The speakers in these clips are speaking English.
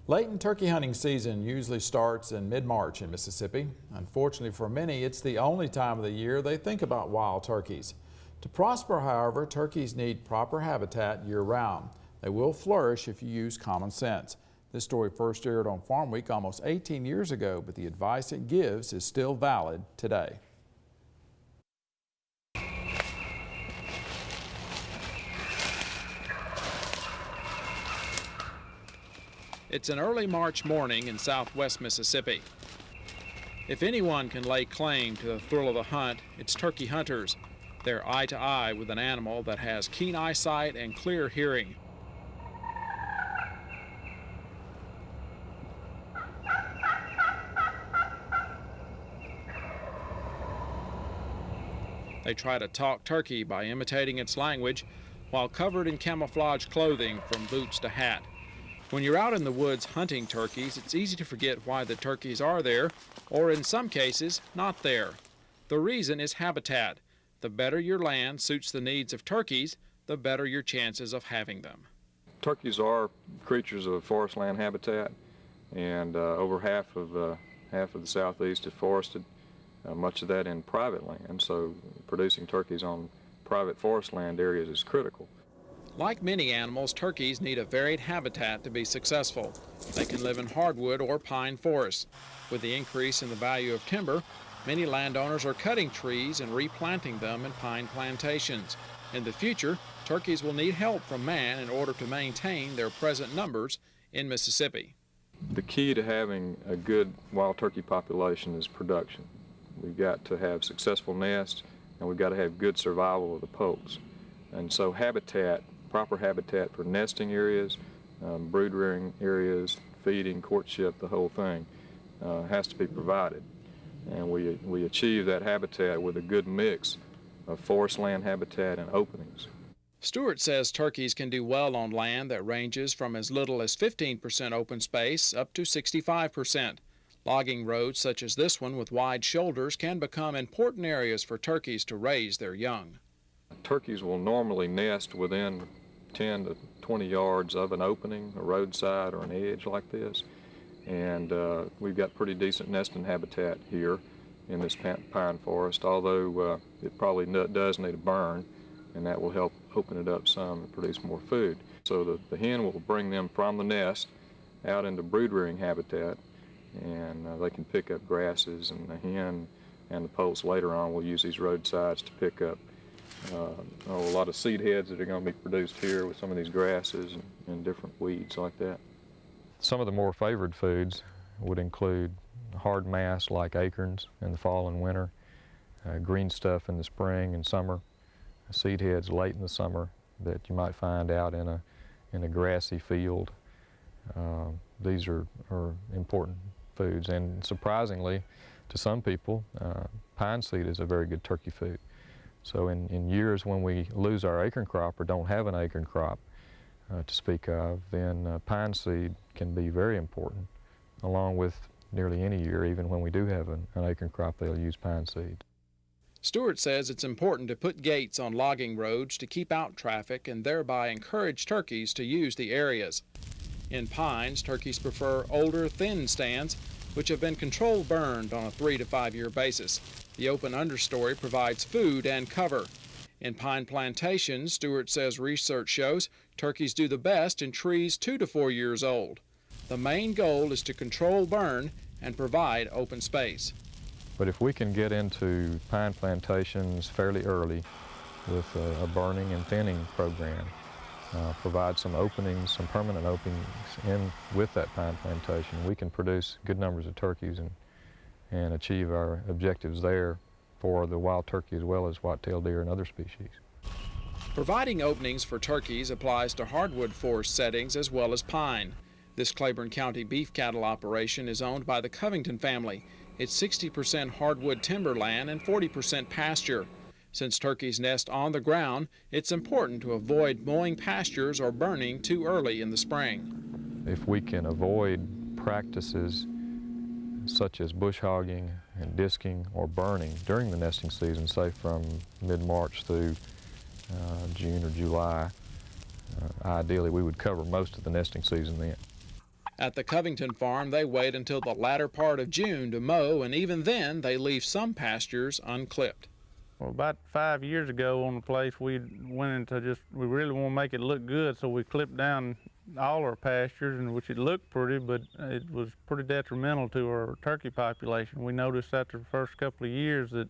Late turkey hunting season usually starts in mid-March in Mississippi. Unfortunately for many, it's the only time of the year they think about wild turkeys. To prosper, however, turkeys need proper habitat year-round. They will flourish if you use common sense. This story first aired on Farmweek almost 18 years ago, but the advice it gives is still valid today. It's an early March morning in southwest Mississippi. If anyone can lay claim to the thrill of the hunt, it's turkey hunters. They're eye to eye with an animal that has keen eyesight and clear hearing. They try to talk turkey by imitating its language while covered in camouflage clothing from boots to hat. When you're out in the woods hunting turkeys, it's easy to forget why the turkeys are there, or in some cases, not there. The reason is habitat. The better your land suits the needs of turkeys, the better your chances of having them. Turkeys are creatures of forest land habitat, and over half of the southeast is forested, much of that in private land, so producing turkeys on private forest land areas is critical. Like many animals, turkeys need a varied habitat to be successful. They can live in hardwood or pine forests. With the increase in the value of timber, many landowners are cutting trees and replanting them in pine plantations. In the future, turkeys will need help from man in order to maintain their present numbers in Mississippi. The key to having a good wild turkey population is production. We've got to have successful nests, and we've got to have good survival of the poults. And so habitat, proper habitat for nesting areas, brood rearing areas, feeding, courtship, the whole thing has to be provided. And we achieve that habitat with a good mix of forest land habitat and openings. Stewart says turkeys can do well on land that ranges from as little as 15% open space up to 65%. Logging roads such as this one with wide shoulders can become important areas for turkeys to raise their young. Turkeys will normally nest within 10 to 20 yards of an opening, a roadside or an edge like this, and we've got pretty decent nesting habitat here in this pine forest, although it probably does need a burn, and that will help open it up some and produce more food. So the hen will bring them from the nest out into brood rearing habitat, and they can pick up grasses, and the hen and the poults later on will use these roadsides to pick up a lot of seed heads that are going to be produced here with some of these grasses and different weeds like that. Some of the more favored foods would include hard mass like acorns in the fall and winter, green stuff in the spring and summer, seed heads late in the summer that you might find out in a grassy field. These are important foods, and surprisingly to some people, pine seed is a very good turkey food. So in years when we lose our acorn crop or don't have an acorn crop to speak of, then pine seed can be very important, along with nearly any year. Even when we do have an acorn crop, they'll use pine seed. Stewart says it's important to put gates on logging roads to keep out traffic and thereby encourage turkeys to use the areas. In pines, turkeys prefer older, thin stands, which have been controlled burned on a 3 to 5 year basis. The open understory provides food and cover. In pine plantations, Stewart says research shows turkeys do the best in trees 2 to 4 years old. The main goal is to control burn and provide open space. But if we can get into pine plantations fairly early with a burning and thinning program, provide some openings, some permanent openings in with that pine plantation, we can produce good numbers of turkeys and achieve our objectives there for the wild turkey as well as white-tailed deer and other species. Providing openings for turkeys applies to hardwood forest settings as well as pine. This Claiborne County beef cattle operation is owned by the Covington family. It's 60% hardwood timberland and 40% pasture. Since turkeys nest on the ground, it's important to avoid mowing pastures or burning too early in the spring. If we can avoid practices such as bush hogging and disking or burning during the nesting season, say from mid-March through June or July, ideally we would cover most of the nesting season then. At the Covington farm, they wait until the latter part of June to mow, and even then they leave some pastures unclipped. Well, about 5 years ago on the place, we went into we really want to make it look good, so we clipped down all our pastures, and which it looked pretty, but it was pretty detrimental to our turkey population. We noticed after the first couple of years that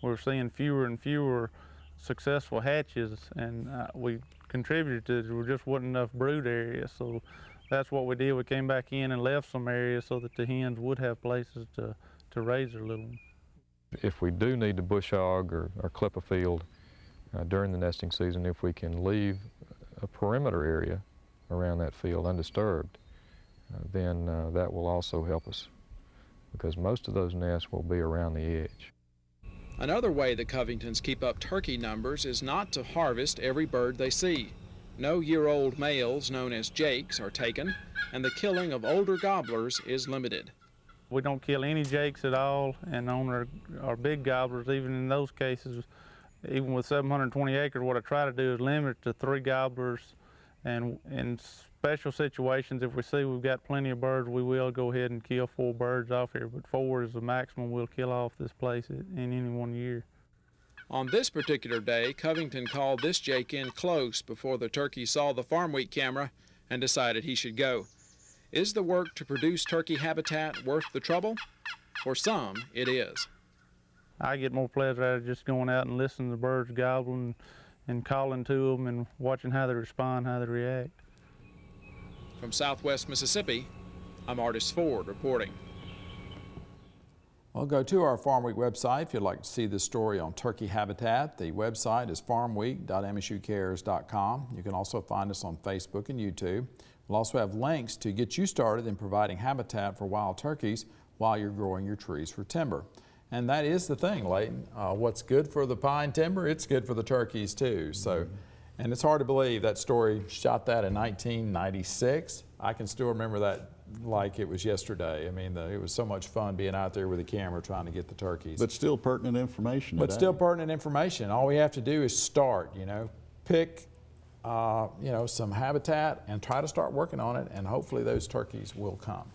we were seeing fewer and fewer successful hatches, and we contributed to there just wasn't enough brood area. So that's what we did. We came back in and left some areas so that the hens would have places to raise their little ones. If we do need to bush hog or clip a field during the nesting season, if we can leave a perimeter area around that field undisturbed, then that will also help us, because most of those nests will be around the edge. Another way the Covingtons keep up turkey numbers is not to harvest every bird they see. No year-old males known as jakes are taken, and the killing of older gobblers is limited. We don't kill any jakes at all, and on our big gobblers, even in those cases, even with 720 acres, what I try to do is limit it to 3 gobblers, and in special situations, if we see we've got plenty of birds, we will go ahead and kill 4 birds off here, but 4 is the maximum we'll kill off this place in any one year. On this particular day, Covington called this jake in close before the turkey saw the Farmweek camera and decided he should go. Is the work to produce turkey habitat worth the trouble? For some, it is. I get more pleasure out of just going out and listening to the birds gobbling and calling to them and watching how they respond, how they react. From Southwest Mississippi, I'm Artis Ford reporting. Well, go to our Farm Week website if you'd like to see this story on turkey habitat. The website is farmweek.msucares.com. You can also find us on Facebook and YouTube. We'll also have links to get you started in providing habitat for wild turkeys while you're growing your trees for timber. And that is the thing, Layton. What's good for the pine timber, it's good for the turkeys too. So, and it's hard to believe that story shot that in 1996. I can still remember that like it was yesterday. I mean, it was so much fun being out there with a camera trying to get the turkeys. But still pertinent information today. But still pertinent information. All we have to do is start, pick some habitat and try to start working on it, and hopefully those turkeys will come.